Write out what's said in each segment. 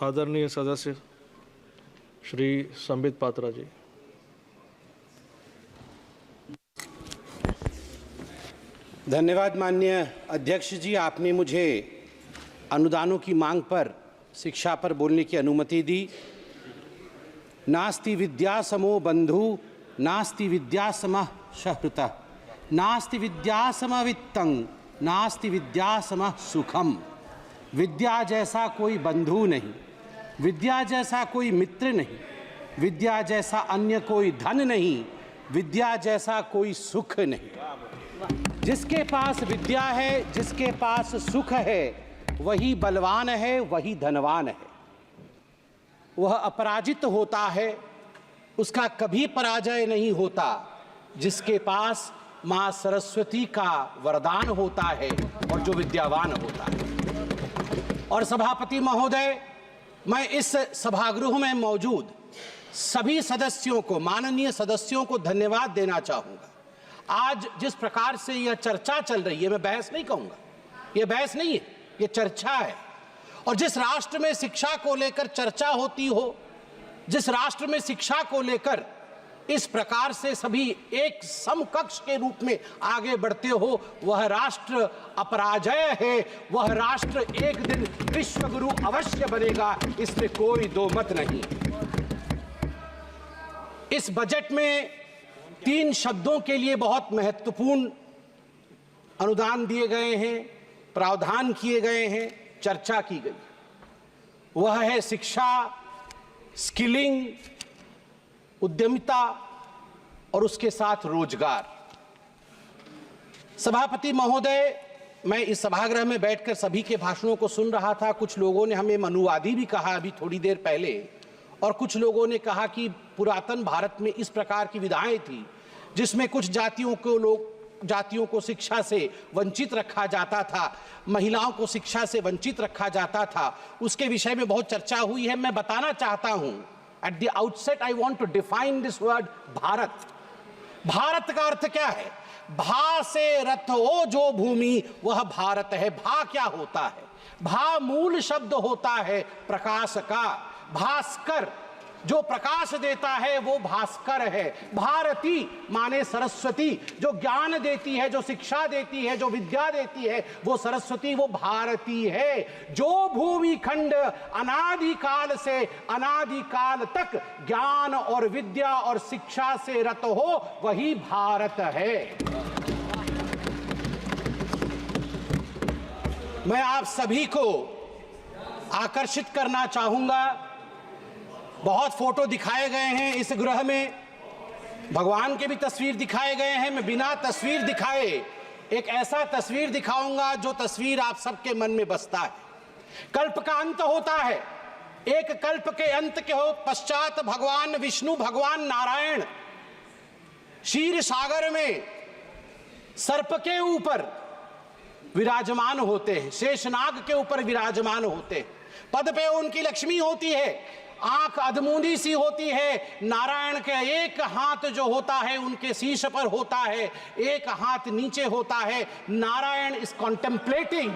आदरणीय सदस्य श्री संबित पात्रा जी। धन्यवाद माननीय अध्यक्ष जी, आपने मुझे अनुदानों की मांग पर शिक्षा पर बोलने की अनुमति दी। नास्ति विद्या समो बंधु नास्ति विद्या समः सहृतः नास्ति विद्या समः वित्तं नास्ति विद्या समः सुखम। विद्या जैसा कोई बंधु नहीं, विद्या जैसा कोई मित्र नहीं, विद्या जैसा अन्य कोई धन नहीं, विद्या जैसा कोई सुख नहीं। जिसके पास विद्या है, जिसके पास सुख है, वही बलवान है, वही धनवान है। वह अपराजित होता है, उसका कभी पराजय नहीं होता। जिसके पास माँ सरस्वती का वरदान होता है और जो विद्यावान होता है। और सभापति महोदय, मैं इस सभागृह में मौजूद सभी सदस्यों को, माननीय सदस्यों को धन्यवाद देना चाहूँगा। आज जिस प्रकार से यह चर्चा चल रही है, मैं बहस नहीं कहूँगा, यह बहस नहीं है, यह चर्चा है। और जिस राष्ट्र में शिक्षा को लेकर चर्चा होती हो, जिस राष्ट्र में शिक्षा को लेकर इस प्रकार से सभी एक समकक्ष के रूप में आगे बढ़ते हो, वह राष्ट्र अपराजय है। वह राष्ट्र एक दिन विश्वगुरु अवश्य बनेगा, इसमें कोई दो मत नहीं। इस बजट में 3 शब्दों के लिए बहुत महत्वपूर्ण अनुदान दिए गए हैं, प्रावधान किए गए हैं, चर्चा की गई। वह है शिक्षा, स्किलिंग, उद्यमिता और उसके साथ रोजगार। सभापति महोदय, मैं इस सभागृह में बैठकर सभी के भाषणों को सुन रहा था। कुछ लोगों ने हमें मनुवादी भी कहा अभी थोड़ी देर पहले, और कुछ लोगों ने कहा कि पुरातन भारत में इस प्रकार की विधाएं थी जिसमें कुछ जातियों को शिक्षा से वंचित रखा जाता था, महिलाओं को शिक्षा से वंचित रखा जाता था। उसके विषय में बहुत चर्चा हुई है। मैं बताना चाहता हूं, at the outset I want to define this word Bharat. Bharat का अर्थ क्या है? भा से रथ हो जो भूमि, वह भारत है। भा क्या होता है? भा मूल शब्द होता है प्रकाश का। भास्कर, जो प्रकाश देता है वो भास्कर है। भारती माने सरस्वती, जो ज्ञान देती है, जो शिक्षा देती है, जो विद्या देती है, वो सरस्वती, वो भारती है। जो भूमि खंड अनादिकाल से अनादिकाल तक ज्ञान और विद्या और शिक्षा से रत हो, वही भारत है। मैं आप सभी को आकर्षित करना चाहूंगा। बहुत फोटो दिखाए गए हैं इस गृह में, भगवान के भी तस्वीर दिखाए गए हैं। मैं बिना तस्वीर दिखाए एक ऐसा तस्वीर दिखाऊंगा जो तस्वीर आप सबके मन में बसता है। कल्प का अंत होता है, एक कल्प के अंत के हो पश्चात भगवान विष्णु, भगवान नारायण क्षीर सागर में सर्प के ऊपर विराजमान होते हैं, शेषनाग के ऊपर विराजमान होते हैं। पद पे उनकी लक्ष्मी होती है, आंख अधमूंदी सी होती है। नारायण के एक हाथ जो होता है उनके शीश पर होता है, एक हाथ नीचे होता है। नारायण इज कॉन्टेम्पलेटिंग,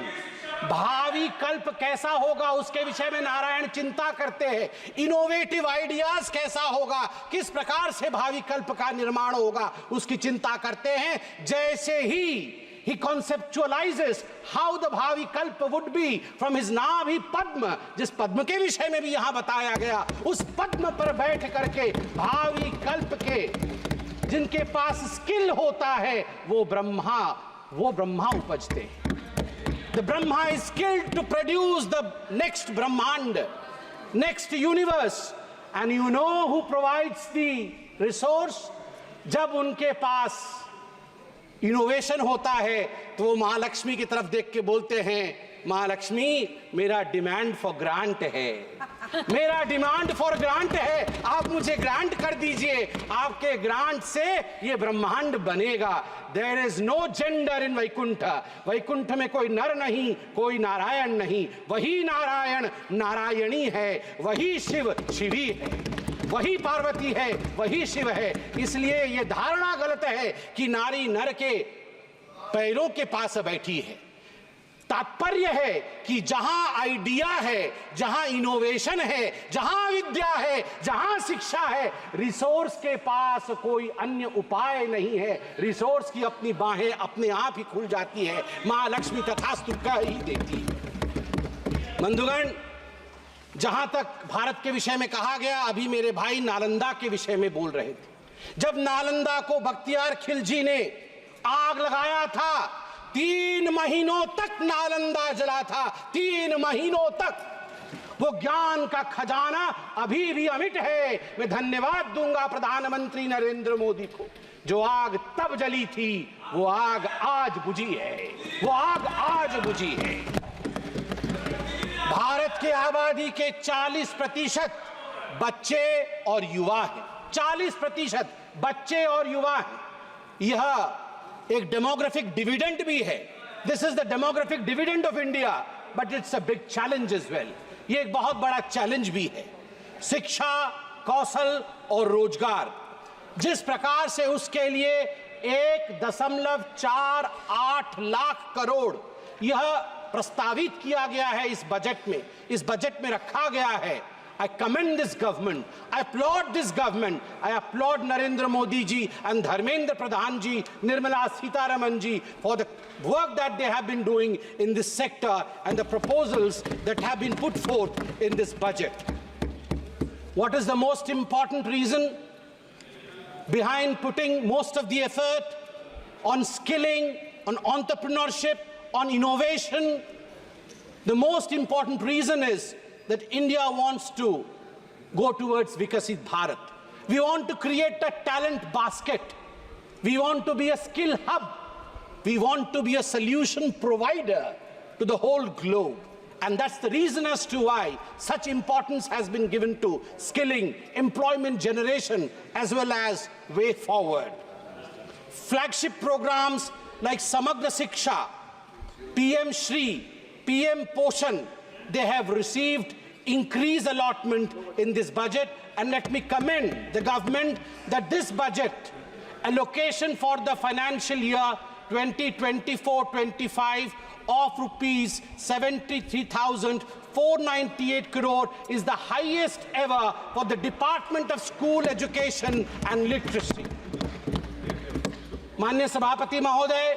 भावी कल्प कैसा होगा उसके विषय में नारायण चिंता करते हैं। इनोवेटिव आइडियाज कैसा होगा, किस प्रकार से भावी कल्प का निर्माण होगा, उसकी चिंता करते हैं। जैसे ही he conceptualizes how the भावी कल्प would be from his नाभि पद्म, जिस पद्म के विषय में भी यहां बताया गया, उस पद्म पर बैठ करके भावी कल्प के जिनके पास स्किल होता है वो ब्रह्मा उपजते हैं। The Brahma is skilled to produce the next Brahmand, next universe, and you know who provides the resource? जब उनके पास इनोवेशन होता है तो वो महालक्ष्मी की तरफ देख के बोलते हैं, महालक्ष्मी मेरा डिमांड फॉर ग्रांट है, मेरा डिमांड फॉर ग्रांट है, आप मुझे ग्रांट कर दीजिए, आपके ग्रांट से ये ब्रह्मांड बनेगा। There is no gender in Vaikuntha, Vaikuntha में कोई नर नहीं, कोई नारायण नहीं, वही नारायण नारायणी है, वही शिव शिवी है, वही पार्वती है, वही शिव है। इसलिए यह धारणा गलत है कि नारी नर के पैरों के पास बैठी है। तात्पर्य है कि जहां आइडिया है, जहां इनोवेशन है, जहां विद्या है, जहां शिक्षा है, रिसोर्स के पास कोई अन्य उपाय नहीं है। रिसोर्स की अपनी बाहें अपने आप ही खुल जाती है, मां लक्ष्मी तथास्तु कह ही देती है। बंधुगण, जहां तक भारत के विषय में कहा गया, अभी मेरे भाई नालंदा के विषय में बोल रहे थे। जब नालंदा को बख्तियार खिलजी ने आग लगाया था, 3 महीनों तक नालंदा जला था, 3 महीनों तक। वो ज्ञान का खजाना अभी भी अमिट है। मैं धन्यवाद दूंगा प्रधानमंत्री नरेंद्र मोदी को। जो आग तब जली थी, वो आग आज बुझी है, वो आग आज बुझी है। भारत की आबादी के 40% बच्चे और युवा हैं। 40% बच्चे और युवा हैं। यह एक डेमोग्राफिक डिविडेंड भी है। This is the demographic dividend of India, but it's a big challenge as well. ये एक बहुत बड़ा चैलेंज भी है। शिक्षा, कौशल और रोजगार, जिस प्रकार से उसके लिए 1.48 लाख करोड़ यह प्रस्तावित किया गया है इस बजट में रखा गया है। I commend this government. I applaud this government. I applaud Narendra Modi ji and Dharmendra Pradhan ji, Nirmala Sitharaman ji for the work that they have been doing in this sector and the proposals that have been put forth in this budget. What is the most important reason behind putting most of the effort on skilling, on entrepreneurship, on innovation? The most important reason is that India wants to go towards Vikasit Bharat. We want to create a talent basket. We want to be a skill hub. We want to be a solution provider to the whole globe. And that's the reason as to why such importance has been given to skilling, employment generation, as well as way forward. Flagship programs like Samagra Shiksha, PM Shri, PM Poshan, they have received increased allotment in this budget, and let me commend the government that this budget allocation for the financial year 2024-25 of rupees 73,498 crore is the highest ever for the Department of School Education and Literacy. Manya Sabhapati Mahoday,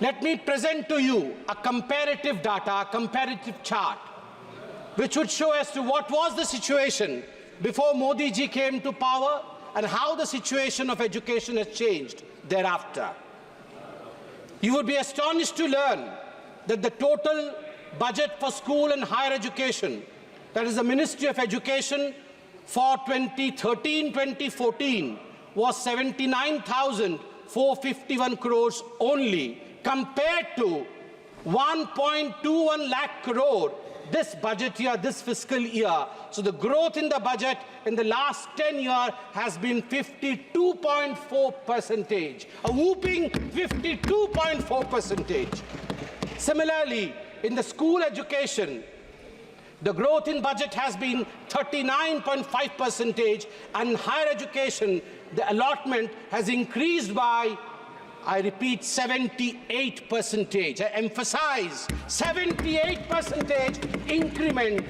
let me present to you a comparative data, a comparative chart, which would show as to what was the situation before Modi ji came to power and how the situation of education has changed thereafter. You would be astonished to learn that the total budget for school and higher education, that is the Ministry of Education, for 2013-2014 was 79,451 crores only, compared to 1.21 lakh crore this budget year, this fiscal year. So the growth in the budget in the last 10 years has been 52.4%, a whooping 52.4%. Similarly, in the school education, the growth in budget has been 39.5%, and higher education, the allotment has increased by, I repeat, 78%. I emphasize 78% increment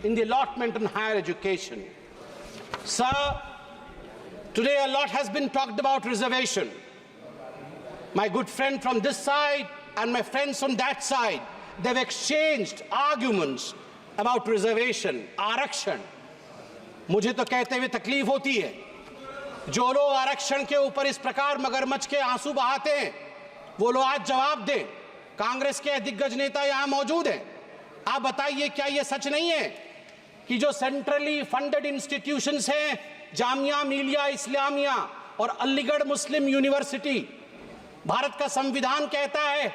in the allotment in higher education. Sir, today a lot has been talked about reservation. My good friend from this side and my friends on that side, they've exchanged arguments about reservation, आरक्षण. मुझे तो कहते हुए तकलीफ होती है, जो लोग आरक्षण के ऊपर इस प्रकार मगरमच्छ के आंसू बहाते हैं, वो लोग आज जवाब दें। कांग्रेस के दिग्गज नेता यहाँ मौजूद हैं, आप बताइए क्या ये सच नहीं है कि जो सेंट्रली फंडेड इंस्टीट्यूशंस हैं, जामिया मिलिया इस्लामिया और अलीगढ़ मुस्लिम यूनिवर्सिटी, भारत का संविधान कहता है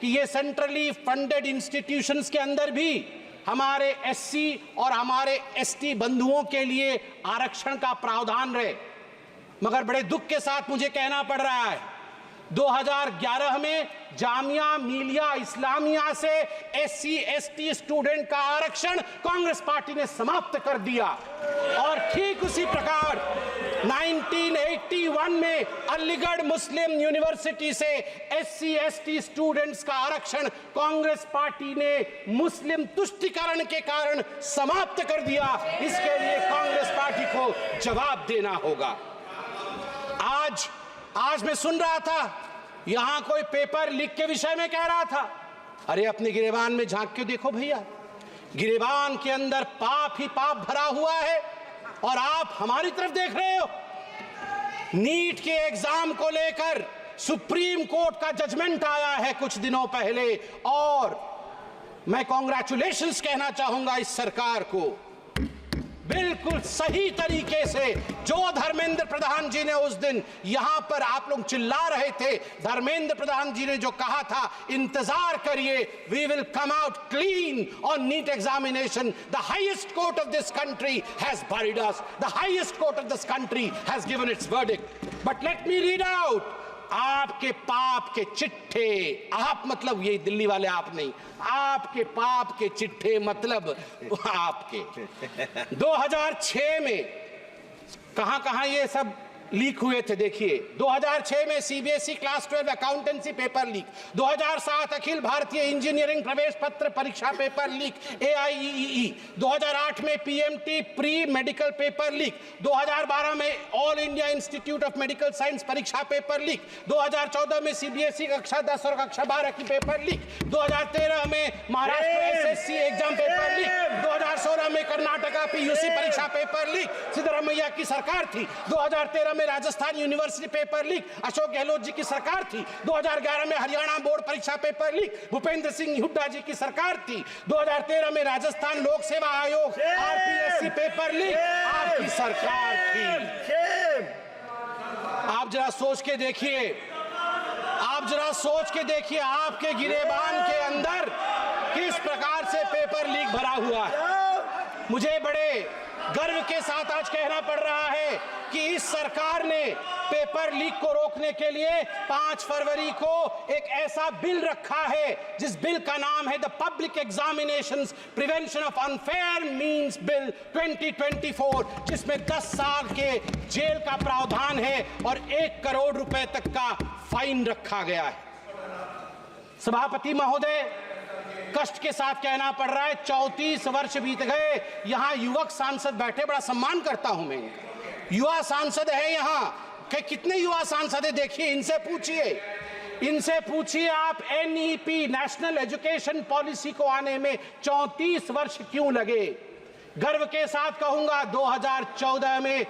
कि ये सेंट्रली फंडेड इंस्टीट्यूशंस के अंदर भी हमारे एससी और हमारे एसटी बंधुओं के लिए आरक्षण का प्रावधान रहे। मगर बड़े दुख के साथ मुझे कहना पड़ रहा है 2011 में जामिया मिलिया इस्लामिया से SC ST स्टूडेंट का आरक्षण कांग्रेस पार्टी ने समाप्त कर दिया। और ठीक उसी प्रकार 1981 में अलीगढ़ मुस्लिम यूनिवर्सिटी से SC ST स्टूडेंट्स का आरक्षण कांग्रेस पार्टी ने मुस्लिम तुष्टीकरण के कारण समाप्त कर दिया। इसके लिए कांग्रेस पार्टी को जवाब देना होगा। आज मैं सुन रहा था, यहां कोई पेपर लीक के विषय में कह रहा था। अरे अपने गिरेबान में झांक के देखो भैया, गिरेबान के अंदर पाप ही पाप भरा हुआ है और आप हमारी तरफ देख रहे हो। नीट के एग्जाम को लेकर सुप्रीम कोर्ट का जजमेंट आया है कुछ दिनों पहले और मैं कांग्रेचुलेशंस कहना चाहूंगा इस सरकार को। बिल्कुल सही तरीके से जो धर्मेंद्र प्रधान जी ने उस दिन यहां पर आप लोग चिल्ला रहे थे, धर्मेंद्र प्रधान जी ने जो कहा था इंतजार करिए, we will come out clean on NEET examination, the highest court of this country has buried us, the highest court of this country has given its verdict. But let me read out आपके पाप के चिट्ठे, आप मतलब ये दिल्ली वाले आप नहीं, आपके पाप के चिट्ठे मतलब आपके 2006 में कहां ये सब लीक हुए थे। देखिए 2006 में CBSE class 12 accountancy paper leak, 2007 Akhil Bharatiya engineering प्रवेश पत्र परीक्षा पेपर लीक AIEEE, 2008 में PMT pre medical paper leak, 2012 में all India institute of medical science परीक्षा पेपर लीक, 2014 में CBSE कक्षा 10 और कक्षा 12 की पेपर लीक, 2013 में Maharashtra SSC exam paper leak, 2016 में कर्नाटका PUC परीक्षा पेपर लीक, सिद्धरामैया की सरकार थी, 2013 में Rajasthan university paper leak Ashok Gehlot ji की सरकार थी, 2011 में हरियाणा बोर्ड परीक्षा पेपर लीक भूपेंद्र सिंह हुड्डा जी की सरकार थी, 2013 में राजस्थान लोक सेवा आयोग RPSC पेपर लीक आपकी सरकार थी। आप जरा सोच के देखिए, आपके गिरेबान के अंदर किस प्रकार से पेपर लीक भरा हुआ है। मुझे बड़े गर्व के साथ आज कहना पड़ रहा है कि इस सरकार ने पेपर लीक को रोकने के लिए 5 फरवरी को एक ऐसा बिल रखा है जिस बिल का नाम है the public examinations prevention of unfair means bill 2024, जिसमें 10 साल के जेल का प्रावधान है और 1 करोड़ रुपए तक का फाइन रखा गया है। सभापति महोदय, कष्ट के साथ कहना पड़ रहा है 34 वर्ष बीत गए, यहां युवक सांसद बैठे, बड़ा सम्मान करता हूं मैं, युवा सांसद है यहां के कितने युवा सांसद है देखिए, इनसे पूछिए आप NEP नेशनल एजुकेशन पॉलिसी को आने में 34 वर्ष क्यों लगे। गर्व के साथ कहूंगा 2014 में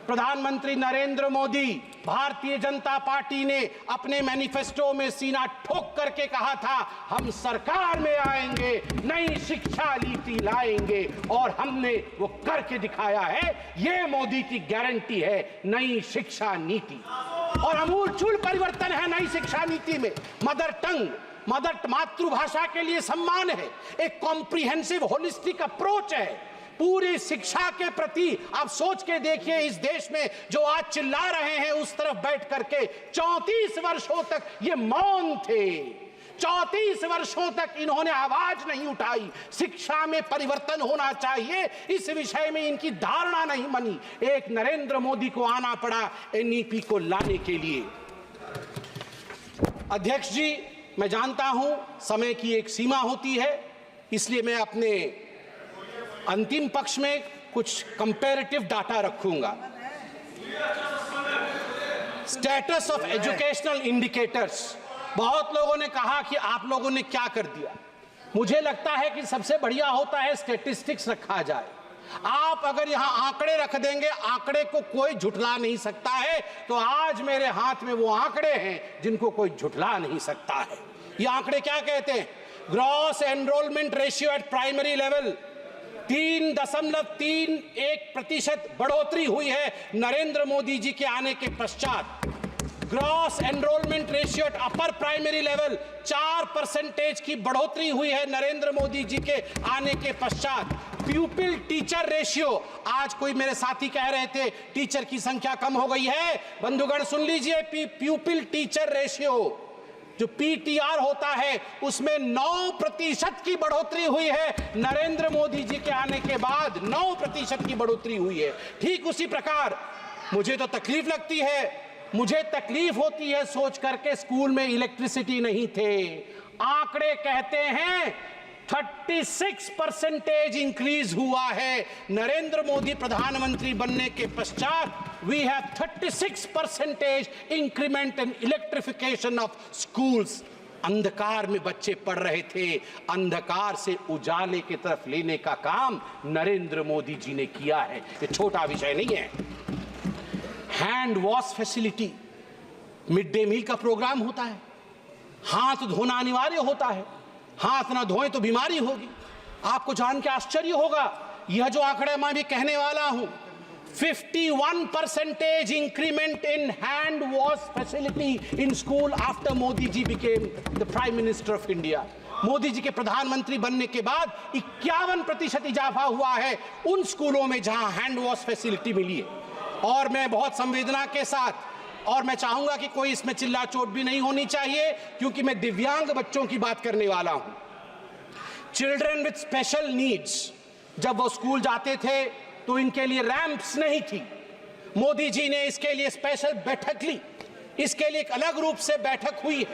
प्रधानमंत्री नरेंद्र मोदी, भारतीय जनता पार्टी ने अपने मैनिफेस्टो में सीना ठोक करके कहा था हम सरकार में आएंगे, नई शिक्षा नीति लाएंगे और हमने वो करके दिखाया है। ये मोदी की गारंटी है नई शिक्षा नीति और अमूलचूल परिवर्तन है नई शिक्षा नीति में। मदर टंग, मातृभाषा के लिए सम्मान है, एक कॉम्प्रिहेंसिव होलिस्टिक अप्रोच है पूरी शिक्षा के प्रति। आप सोच के देखिए इस देश में जो आज चिल्ला रहे हैं उस तरफ बैठ करके 34 वर्षों तक ये मौन थे, 34 वर्षों तक इन्होंने आवाज नहीं उठाई। शिक्षा में परिवर्तन होना चाहिए, इस विषय में इनकी धारणा नहीं बनी। एक नरेंद्र मोदी को आना पड़ा NEP को लाने के लिए। अध्यक्ष जी, मैं जानता हूं समय की एक सीमा होती है, इसलिए मैं अपने अंतिम पक्ष में कुछ कंपैरेटिव डाटा रखूंगा। स्टेटस ऑफ एजुकेशनल इंडिकेटर्स, बहुत लोगों ने कहा कि आप लोगों ने क्या कर दिया। मुझे लगता है कि सबसे बढ़िया होता है स्टैटिस्टिक्स रखा जाए। आप अगर यहां आंकड़े रख देंगे, आंकड़े को कोई झुठला नहीं सकता है, तो आज मेरे हाथ में वो आंकड़े हैं जिनको कोई झुठला नहीं सकता है। ये आंकड़े क्या कहते हैं? Gross enrolment ratio at primary level 3.31% बढ़ोतरी हुई है नरेंद्र मोदी जी के आने के पश्चात। Gross enrolment ratio at upper primary level 4% की बढ़ोतरी हुई है नरेंद्र मोदी जी के आने के पश्चात। प्यूपिल टीचर रेशियो, आज कोई मेरे साथी कह रहे थे टीचर की संख्या कम हो गई है, बंधुगण सुन लीजिए, प्यूपिल टीचर रेशियो जो पीटीआर होता है उसमें 9% की बढ़ोतरी हुई है नरेंद्र मोदी जी के आने के बाद, 9% की बढ़ोतरी हुई है। ठीक उसी प्रकार मुझे तो तकलीफ लगती है, मुझे तकलीफ होती है सोच करके स्कूल में इलेक्ट्रिसिटी नहीं थे। आंकड़े कहते हैं 36% इंक्रीज हुआ है नरेंद्र मोदी प्रधानमंत्री बनने के पश्चात। We have 36% increment in electrification of schools. अंधकार में बच्चे पढ़ रहे थे, अंधकार से उजाले की तरफ लेने का काम नरेंद्र मोदी जी ने किया है। ये छोटा विषय नहीं है। Hand wash facility, mid day meal का प्रोग्राम होता है, हाथ धोना अनिवार्य होता है, हाथ ना धोएं तो बीमारी होगी। आपको जान के आश्चर्य होगा, यह जो आंकड़ा मैं भी कहने वाला हूं, 51% increment in hand wash facility in school after Modi ji became the prime minister of India. Modi ji के प्रधानमंत्री बनने के बाद 51% इजाफा हुआ है उन स्कूलों में जहां हैंड वॉश फैसिलिटी मिली है। और मैं बहुत संवेदना के साथ, और मैं चाहूंगा कि कोई इसमें चिल्ला चोट भी नहीं होनी चाहिए, क्योंकि मैं दिव्यांग बच्चों की बात करने वाला हूं। चिल्ड्रन विथ स्पेशल नीड्स, जब वो स्कूल जाते थे तो इनके लिए रैंप्स नहीं थी। मोदी जी ने इसके लिए स्पेशल बैठक ली, इसके लिए एक अलग रूप से बैठक हुई है,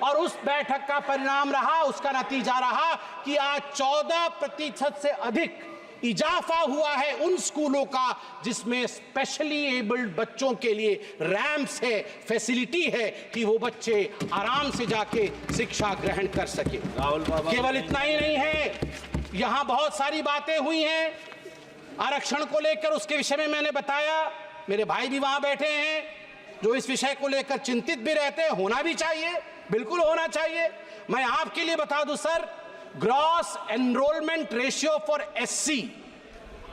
और उस बैठक का परिणाम रहा, उसका नतीजा रहा कि आज 14% से अधिक इजाफा हुआ है उन स्कूलों का जिसमें स्पेशली एबल्ड बच्चों के लिए रैंप्स है, फैसिलिटी है कि वो बच्चे आराम से जाके शिक्षा ग्रहण कर सके। केवल इतना ही नहीं है, यहां बहुत सारी बातें हुई हैं आरक्षण को लेकर, उसके विषय में मैंने बताया। मेरे भाई भी वहां बैठे हैं जो इस विषय को लेकर चिंतित भी रहते हैं, होना भी चाहिए, बिल्कुल होना चाहिए। मैं आपके लिए बता दूं sir, gross enrolment ratio for SC,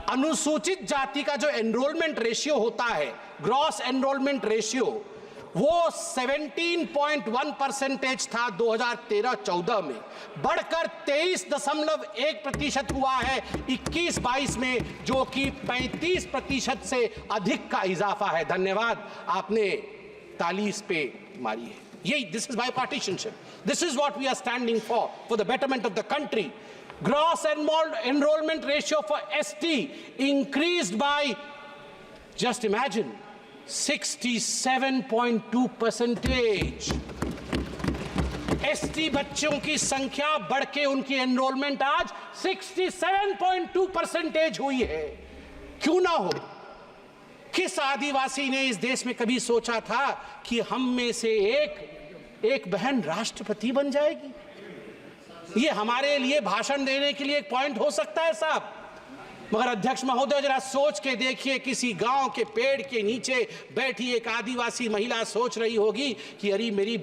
अनुसूचित जाति का जो एनरोलमेंट रेशियो होता है, ग्रॉस एनरोलमेंट रेशियो, वो 17.1% था 2013-14 में, बढ़कर 23.1% हुआ है 21-22 में, जो कि 35% से अधिक का इजाफा है। धन्यवाद, आपने ताली इस पे मारी है। यही, this is bipartisanship, this is what we are standing for the betterment of the country. Gross enrollment ratio for ST increased by, just imagine, 67.2%। ST बच्चों की संख्या बढ़ के उनकी एनरोलमेंट आज 67.2% हुई है। क्यों ना हो? किस आदिवासी ने इस देश में कभी सोचा था कि हम में से एक बहन राष्ट्रपति बन जाएगी? ये हमारे लिए भाषण देने के लिए एक पॉइंट हो सकता है साहब, मगर अध्यक्ष महोदय जरा सोच के देखिए, किसी गांव के पेड़ के नीचे बैठी एक आदिवासी महिला सोच रही होगी कि अरे मेरी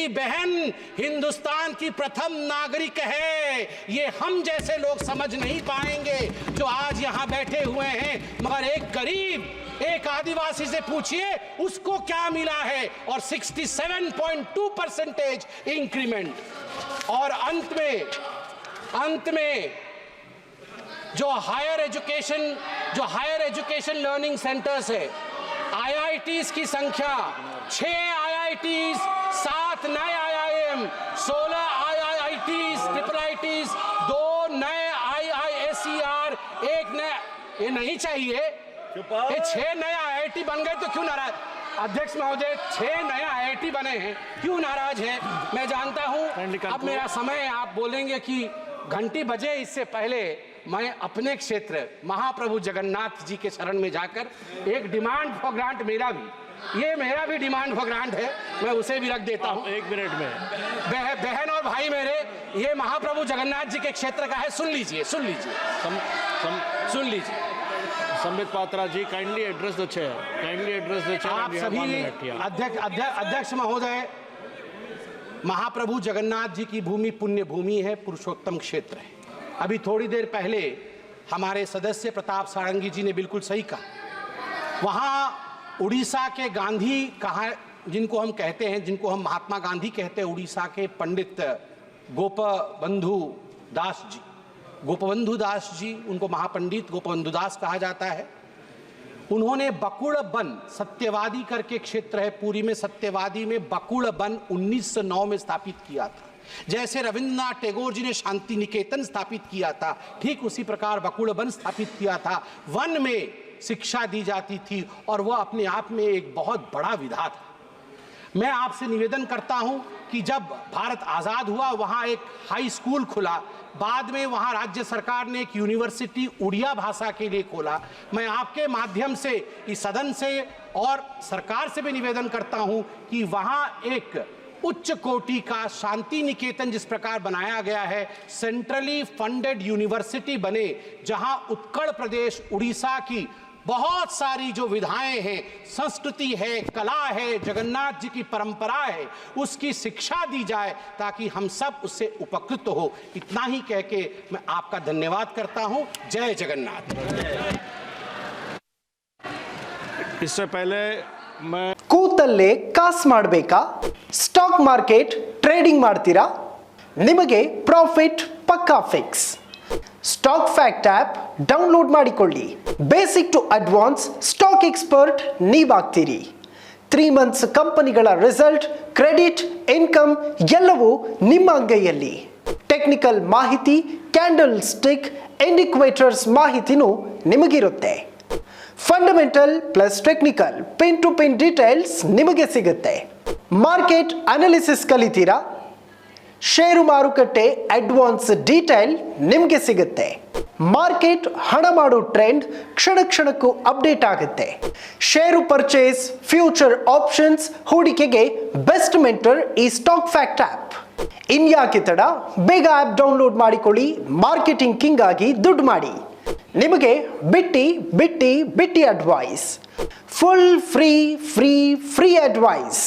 बहन हिंदुस्तान की प्रथम नागरिक है। ये हम जैसे लोग समझ नहीं पाएंगे जो आज यहाँ बैठे हुए हैं, मगर एक गरीब, एक आदिवासी से पूछिए उसको क्या मिला है, और 67.2% इंक्रीमेंट। और अंत में जो हायर एजुकेशन लर्निंग सेंटर्स है, आईआईटीज की संख्या 6 आईआईटीज, 7 नए आईआईएम, 16 आईआईटीज, ट्रिपल आईटीज, 2 नए आईआईएसईआर, 1 नया, ये नहीं चाहिए। ये 6 नए आईआईटी बन गए तो क्यों नाराज? अध्यक्ष महोदय, 6 नए आईआईटी बने हैं, क्यों नाराज हैं? मैं जानता हूं अब मेरा समय, आप बोलेंगे कि घंटी बजे, इससे पहले मैं अपने क्षेत्र महाप्रभु जगन्नाथ जी के शरण में जाकर एक डिमांड फॉर ग्रांट, मेरा भी डिमांड फॉर ग्रांट है, मैं उसे भी रख देता हूं 1 मिनट में। बहन और भाई मेरे, ये महाप्रभु जगन्नाथ जी के क्षेत्र का है, सुन लीजिए। संबित पात्रा जी, काइंडली एड्रेस द चेयर, आप सभी अध्यक्ष महोदय, महाप्रभु जगन्नाथ जी की भूमि पुण्य भूमि है, पुरुषोत्तम क्षेत्र है। अभी थोड़ी देर पहले हमारे सदस्य प्रताप सारंगी जी ने बिल्कुल सही कहा, वहां उड़ीसा के गांधी कहा, जिनको हम कहते हैं, जिनको हम महात्मा गांधी कहते हैं, उड़ीसा के पंडित गोपबंधु दास जी, उनको महापंडित गोपबंधु दास कहा जाता है। उन्होंने बकुड़ वन, सत्यवादी करके क्षेत्र है पुरी में, सत्यवादी में बकुड़ वन 1909 में स्थापित किया था। जैसे रविंद्रनाथ टैगोर जी ने शांति निकेतन स्थापित किया था, ठीक उसी प्रकार बकुड़ वन स्थापित किया था। वन में शिक्षा दी जाती थी और वह अपने आप में एक बहुत बड़ा विधा था। मैं आपसे निवेदन करता हूं कि जब भारत आज़ाद हुआ, वहां एक हाई स्कूल खुला, बाद में वहां राज्य सरकार ने एक यूनिवर्सिटी उड़िया भाषा के लिए खोला। मैं आपके माध्यम से इस सदन से और सरकार से भी निवेदन करता हूं कि वहां एक उच्च कोटि का शांति निकेतन जिस प्रकार बनाया गया है, सेंट्रली फंडेड यूनिवर्सिटी बने, जहां उत्कल प्रदेश उड़ीसा की बहुत सारी जो विधाएं हैं, संस्कृति है, कला है, जगन्नाथ जी की परंपरा है, उसकी शिक्षा दी जाए ताकि हम सब उससे उपकृत हो। इतना ही कह के मैं आपका धन्यवाद करता हूं। जय जगन्नाथ। इससे पहले मैं ಕೂತಲ್ಲೇ ಕಾಸು ಮಾಡಬೇಕಾ? ಸ್ಟಾಕ್ ಮಾರ್ಕೆಟ್ ಟ್ರೇಡಿಂಗ್ ಮಾಡ್ತೀರಾ? ನಿಮಗೆ ಪ್ರಾಫಿಟ್ ಪಕ್ಕಾ fix. Stock fact app download ಮಾಡಿಕೊಳ್ಳಿ. Basic to advance stock expert ನೀವಾಗ್ತೀರಿ. 3 ಮಂತ್ಸ್ ಕಂಪನಿಗಳ ರಿಸಲ್ಟ್, ಕ್ರೆಡಿಟ್, ಇನ್ಕಮ್ ಎಲ್ಲವೂ ನಿಮ್ಮ ಅಂಗೈಯಲ್ಲಿ. ಟೆಕ್ನಿಕಲ್ ಮಾಹಿತಿ, ಕ್ಯಾಂಡಲ್ ಸ್ಟಿಕ್, ಇಂಡಿಕೇಟರ್ಸ್ ಮಾಹಿತಿನೂ ನಿಮಗಿರುತ್ತೆ. Fundamental plus technical pin to pin details ನಿಮಗೆ ಸಿಗುತ್ತೆ. Market analysis ಕಲಿತೀರಾ? ಷೇರು ಮಾರುಕಟ್ಟೆ ಅಡ್ವಾನ್ಸ್ ಡೀಟೇಲ್ ನಿಮಗೆ ಸಿಗುತ್ತೆ. ಮಾರ್ಕೆಟ್ ಹಣ ಮಾಡೋ ಟ್ರೆಂಡ್ ಕ್ಷಣ ಕ್ಷಣಕ್ಕೂ ಅಪ್ಡೇಟ್ ಆಗುತ್ತೆ. ಷೇರು ಪರ್ಚೇಸ್, ಫ್ಯೂಚರ್ ಆಪ್ಷನ್ಸ್, ಹೂಡಿಕೆಗೆ ಬೆಸ್ಟ್ ಮೆಂಟರ್ ಈ ಸ್ಟಾಕ್ ಫ್ಯಾಕ್ಟ್ ಆಪ್. ಇನ್ಯಾಕೆ ತಡ? ಬೇಗ ಆಪ್ ಡೌನ್ಲೋಡ್ ಮಾಡಿಕೊಳ್ಳಿ. ಮಾರ್ಕೆಟಿಂಗ್ ಕಿಂಗ್ ಆಗಿ ದುಡ್ಡು ಮಾಡಿ. ನಿಮಗೆ ಬಿಟ್ಟಿ ಅಡ್ವೈಸ್, ಫುಲ್ ಫ್ರೀ ಅಡ್ವೈಸ್.